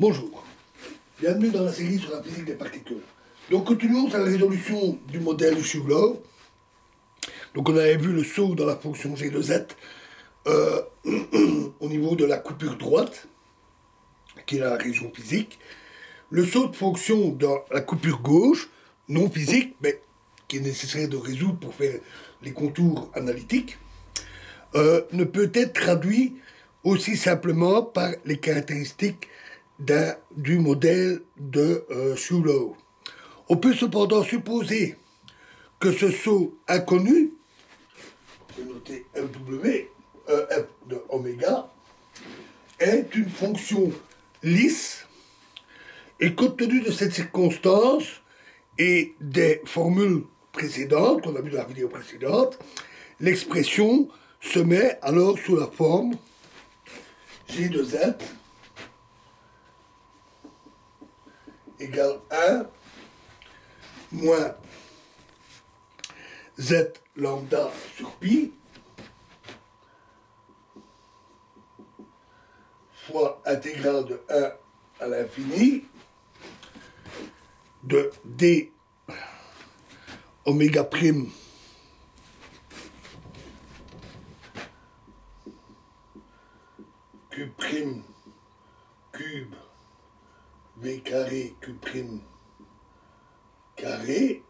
Bonjour, bienvenue dans la série sur la physique des particules. Donc continuons à la résolution du modèle de Shuglow. Donc on avait vu le saut dans la fonction g de z au niveau de la coupure droite, qui est la région physique. Le saut de fonction dans la coupure gauche, non physique, mais qui est nécessaire de résoudre pour faire les contours analytiques, ne peut être traduit aussi simplement par les caractéristiques du modèle de Shuglow. On peut cependant supposer que ce saut inconnu, on peut noter f de oméga, est une fonction lisse, et compte tenu de cette circonstance et des formules précédentes, qu'on a vu dans la vidéo précédente, l'expression se met alors sous la forme g de z égale 1 moins z lambda sur pi fois intégrale de 1 à l'infini de d oméga prime q prime cube v carré q prime carré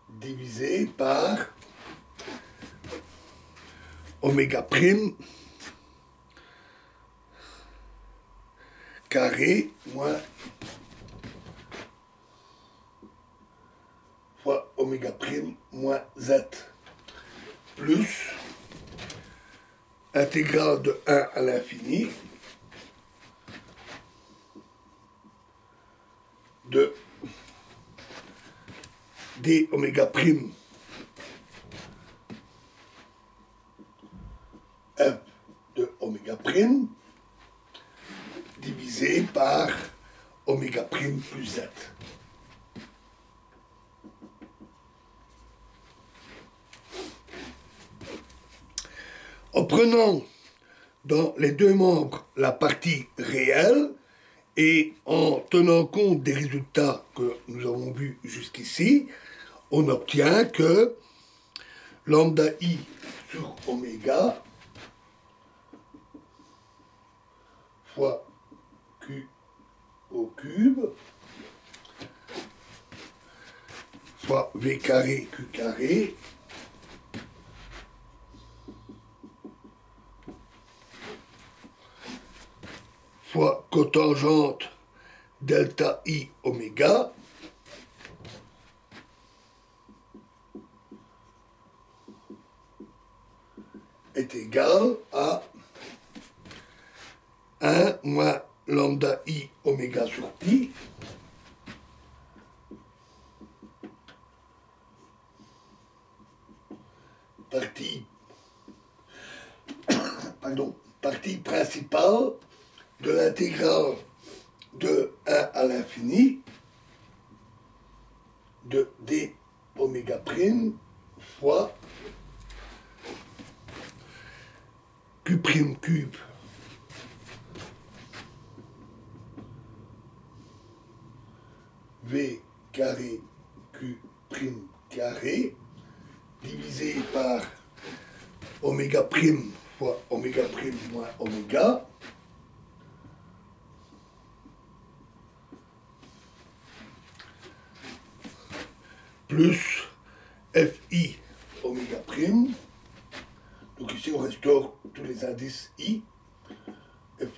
divisé par oméga prime carré moins fois oméga prime moins z plus intégrale de 1 à l'infini de d oméga prime f de oméga prime divisé par oméga prime plus z. En prenant dans les deux membres la partie réelle et en tenant compte des résultats que nous avons vus jusqu'ici, on obtient que lambda i sur oméga fois q au cube fois v carré q carré fois cotangente delta i oméga est égal à 1 moins lambda i oméga sur pi partie principale de l'intégrale de 1 à l'infini de d oméga prime fois q prime cube v carré q prime carré divisé par oméga prime fois oméga prime moins oméga plus fi oméga prime. Donc ici on restaure tous les indices i,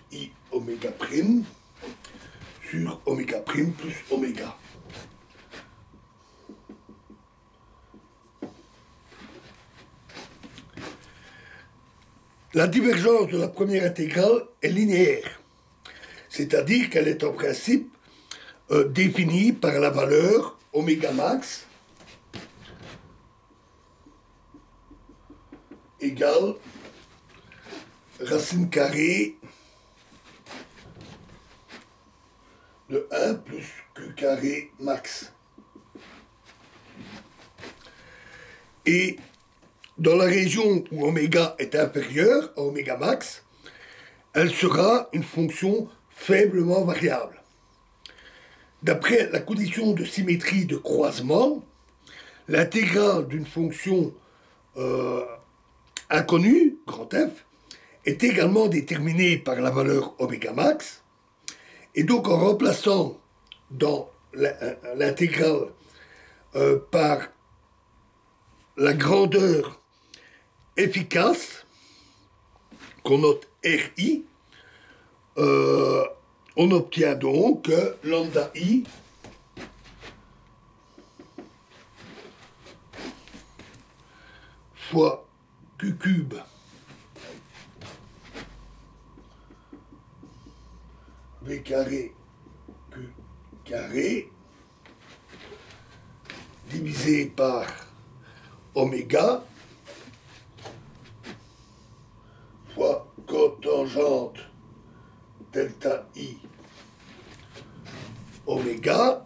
fi oméga prime sur oméga prime plus oméga. La divergence de la première intégrale est linéaire, c'est-à-dire qu'elle est en principe définie par la valeur oméga max égale racine carrée de 1 plus q carré max. Et dans la région où oméga est inférieur à oméga max, elle sera une fonction faiblement variable. D'après la condition de symétrie de croisement, l'intégrale d'une fonction inconnue, grand F, est également déterminée par la valeur oméga max, et donc en remplaçant dans l'intégrale par la grandeur efficace, qu'on note RI, on obtient donc que lambda I fois Q cube V carré Q carré divisé par oméga fois cotangente delta I oméga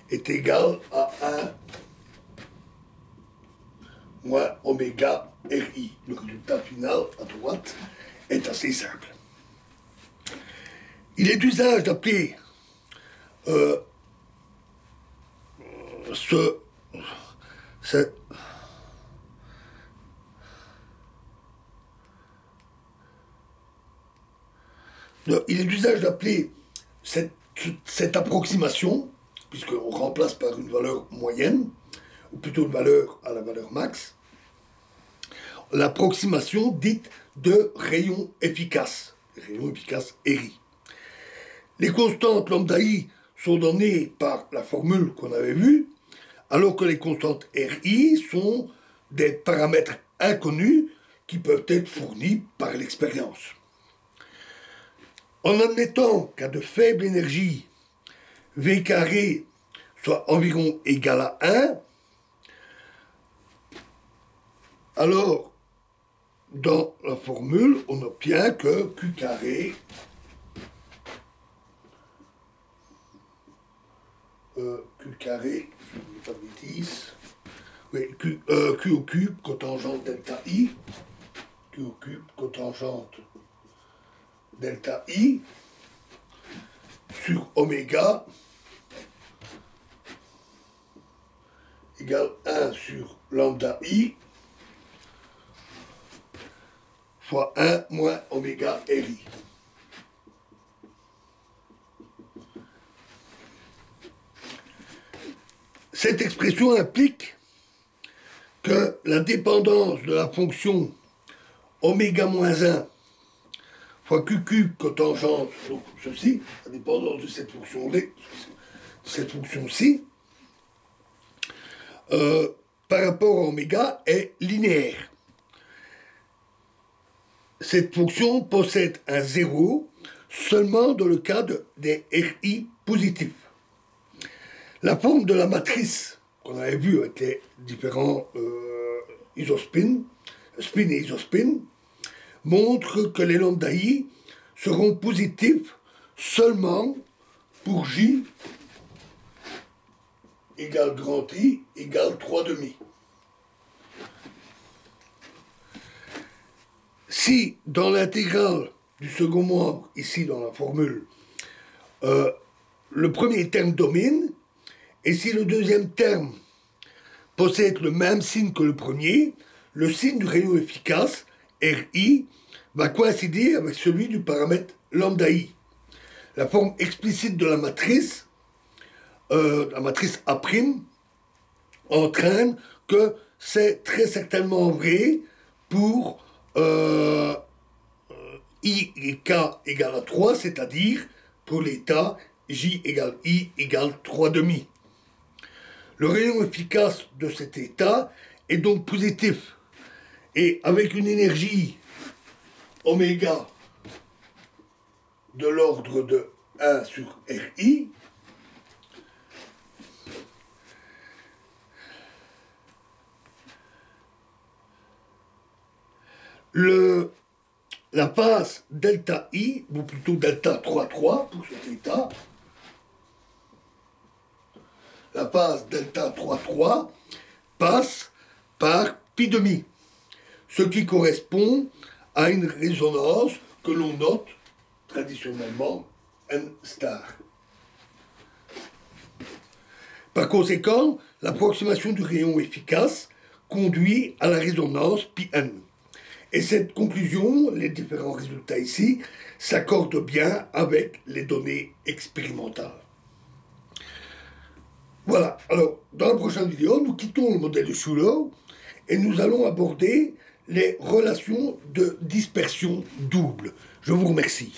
est égal à 1 moins oméga RI. Le résultat final à droite est assez simple. Il est d'usage d'appeler il est d'usage d'appeler cette approximation, puisqu'on remplace par une valeur moyenne, ou plutôt une valeur à la valeur max, l'approximation dite de rayon efficace RI. Les constantes lambda I sont données par la formule qu'on avait vue, alors que les constantes RI sont des paramètres inconnus qui peuvent être fournis par l'expérience. En admettant qu'à de faibles énergies, V carré soit environ égal à 1, alors dans la formule, on obtient que Q carré je ne dis pas de bêtises, oui, Q au cube, cotangente delta I, Q au cube, cotangente delta I, sur oméga, égale 1 sur lambda I, fois 1 moins oméga RI. Cette expression implique que la dépendance de la fonction oméga moins 1 fois Q cube cotangente, donc ceci, la dépendance de cette fonction-ci, par rapport à oméga est linéaire. Cette fonction possède un zéro seulement dans le cas des RI positifs. La forme de la matrice qu'on avait vue avec les différents isospins, spin et isospin, montre que les lambda I seront positifs seulement pour J égale grand I égale 3 demi. Si dans l'intégrale du second membre, ici dans la formule, le premier terme domine, et si le deuxième terme possède le même signe que le premier, le signe du rayon efficace, RI, va coïncider avec celui du paramètre lambda I. La forme explicite de la matrice A', entraîne que c'est très certainement vrai pour I et K égale à 3, c'est-à-dire pour l'état J égale I égale 3 demi. Le rayon efficace de cet état est donc positif. Et avec une énergie oméga de l'ordre de 1 sur RI, la phase delta I, ou plutôt delta 3,3 pour cet état, la phase delta 3,3 passe par pi demi, ce qui correspond à une résonance que l'on note traditionnellement n star. Par conséquent, l'approximation du rayon efficace conduit à la résonance πn. Et cette conclusion, les différents résultats ici, s'accordent bien avec les données expérimentales. Voilà, alors dans la prochaine vidéo, nous quittons le modèle de Schuller et nous allons aborder les relations de dispersion double. Je vous remercie.